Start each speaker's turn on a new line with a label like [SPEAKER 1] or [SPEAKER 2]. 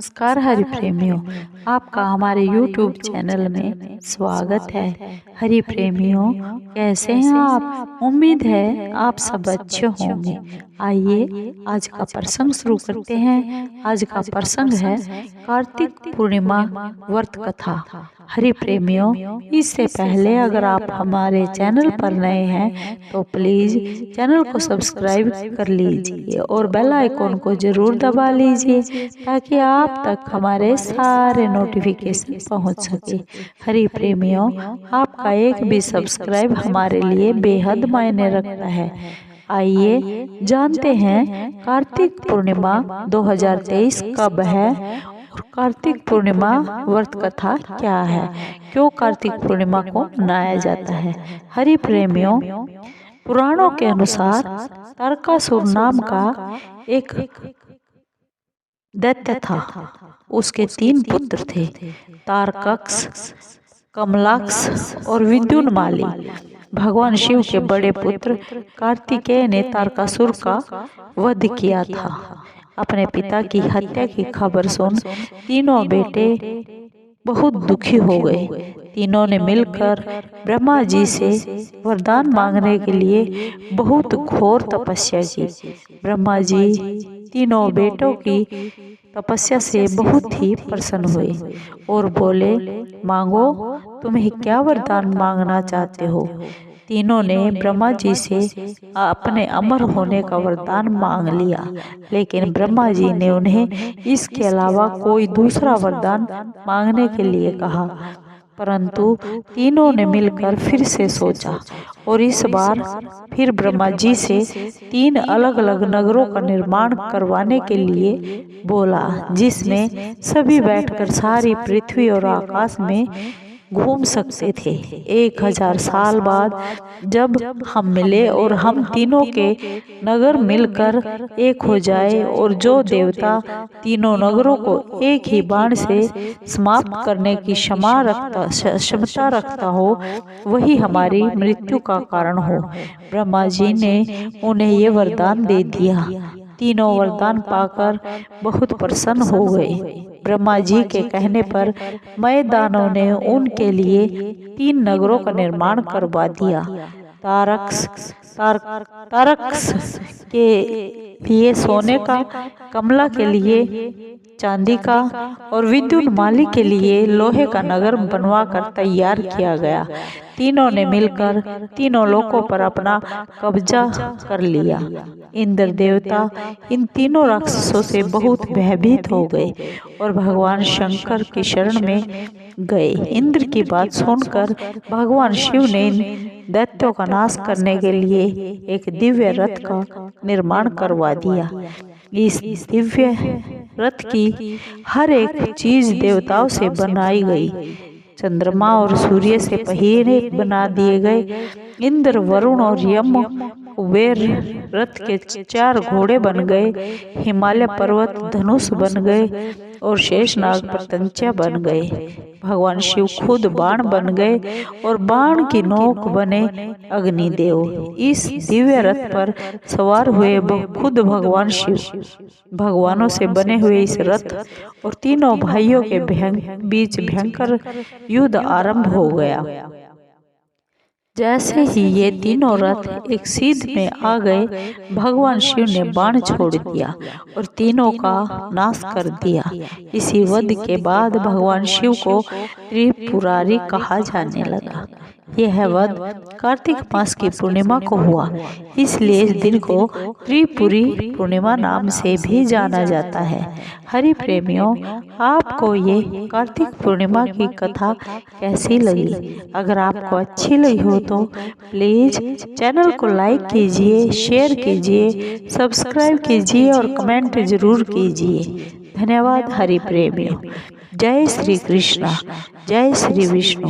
[SPEAKER 1] नमस्कार हरि प्रेमियों, आपका हमारे YouTube चैनल में स्वागत है। हरि प्रेमियों, कैसे हैं आप? उम्मीद है आप सब अच्छे होंगे। आइए आज का प्रसंग शुरू करते हैं। आज का प्रसंग है कार्तिक पूर्णिमा व्रत कथा। हरि प्रेमियों, इससे पहले अगर आप हमारे चैनल पर नए हैं तो प्लीज चैनल को सब्सक्राइब कर लीजिए और बेल आइकॉन को जरूर दबा लीजिए ताकि आप तक हमारे सारे नोटिफिकेशन पहुंच सके। हरि प्रेमियों, आपका एक भी सब्सक्राइब हमारे लिए बेहद मायने रखता है। आइए जानते हैं कार्तिक पूर्णिमा 2023 कब है और कार्तिक पूर्णिमा व्रत कथा क्या है, क्यों कार्तिक पूर्णिमा को मनाया जाता है। हरि प्रेमियों, पुराणों के अनुसार तारकासुर नाम का एक दैत्य था। उसके 3 पुत्र थे, तारकक्ष, कमलाक्ष और विद्युन्माली। भगवान शिव के बड़े पुत्र कार्तिकेय ने तारकासुर का वध किया था। अपने पिता की हत्या की खबर सुन तीनों बेटे बहुत दुखी हो गए। तीनों ने मिलकर ब्रह्मा जी से वरदान मांगने के लिए बहुत घोर तपस्या की। ब्रह्मा जी तीनों बेटों की तपस्या से बहुत ही प्रसन्न हुए और बोले, मांगो, तुम्हें क्या वरदान मांगना चाहते हो। तीनों ने ब्रह्मा जी से अपने अमर होने का वरदान मांग लिया, लेकिन ब्रह्मा जी ने उन्हें इसके अलावा कोई दूसरा वरदान मांगने के लिए कहा। परंतु तीनों ने मिलकर फिर से सोचा और इस बार फिर ब्रह्मा जी से 3 अलग अलग नगरों का निर्माण करवाने के लिए बोला, जिसमें सभी बैठकर सारी पृथ्वी और आकाश में घूम सकते थे। 1000 साल बाद जब हम मिले और हम तीनों के नगर मिलकर एक हो जाए और जो देवता तीनों नगरों को एक ही बाण से समाप्त करने की क्षमता रखता हो, वही हमारी मृत्यु का कारण हो। ब्रह्मा जी ने उन्हें ये वरदान दे दिया। तीनों वरदान पाकर बहुत प्रसन्न हो गए। ब्रह्मा जी के कहने पर मय दानव ने उनके लिए 3 नगरों का निर्माण करवा दिया। तारकक्ष के लिए सोने का, कमला के लिए चांदी का और विद्युन्माली के लिए लोहे का नगर बनवाकर तैयार किया गया। तीनों ने मिलकर तीनों लोकों पर अपना कब्जा कर लिया। इंद्र देवता इन तीनों राक्षसों से बहुत भयभीत हो गए और भगवान शंकर की शरण में गए। इंद्र की बात सुनकर भगवान शिव ने दैत्यों का नाश करने के लिए एक दिव्य रथ का निर्माण करवा दिया। इस दिव्य रथ की हर एक चीज देवताओं से बनाई गई। चंद्रमा और सूर्य से पहिए बना दिए गए। इंद्र, वरुण और यम, कुबेर रथ के 4 घोड़े बन गए। हिमालय पर्वत धनुष बन गए और शेषनाग प्रत्यंचा बन गए। भगवान शिव खुद बाण बन गए और बाण की नोक बने अग्निदेव। इस दिव्य रथ पर सवार हुए खुद भगवान शिव। भगवानों से बने हुए इस रथ और तीनों भाइयों के बीच भयंकर युद्ध आरंभ हो गया। जैसे ही ये तीनों रथ एक सीध में आ गए, भगवान शिव ने बाण छोड़ दिया और तीनों का नाश कर दिया। इसी वध के बाद भगवान शिव को त्रिपुरारी कहा जाने लगा। यह वध कार्तिक मास की पूर्णिमा को हुआ, इसलिए इस दिन को त्रिपुरी पूर्णिमा नाम से भी जाना जाता है। हरि प्रेमियों, आपको ये कार्तिक पूर्णिमा की कथा कैसी लगी? अगर आपको अच्छी लगी हो तो प्लीज चैनल को लाइक कीजिए, शेयर कीजिए, सब्सक्राइब कीजिए और कमेंट जरूर कीजिए। धन्यवाद हरि प्रेमियों। जय श्री कृष्णा, जय श्री विष्णु।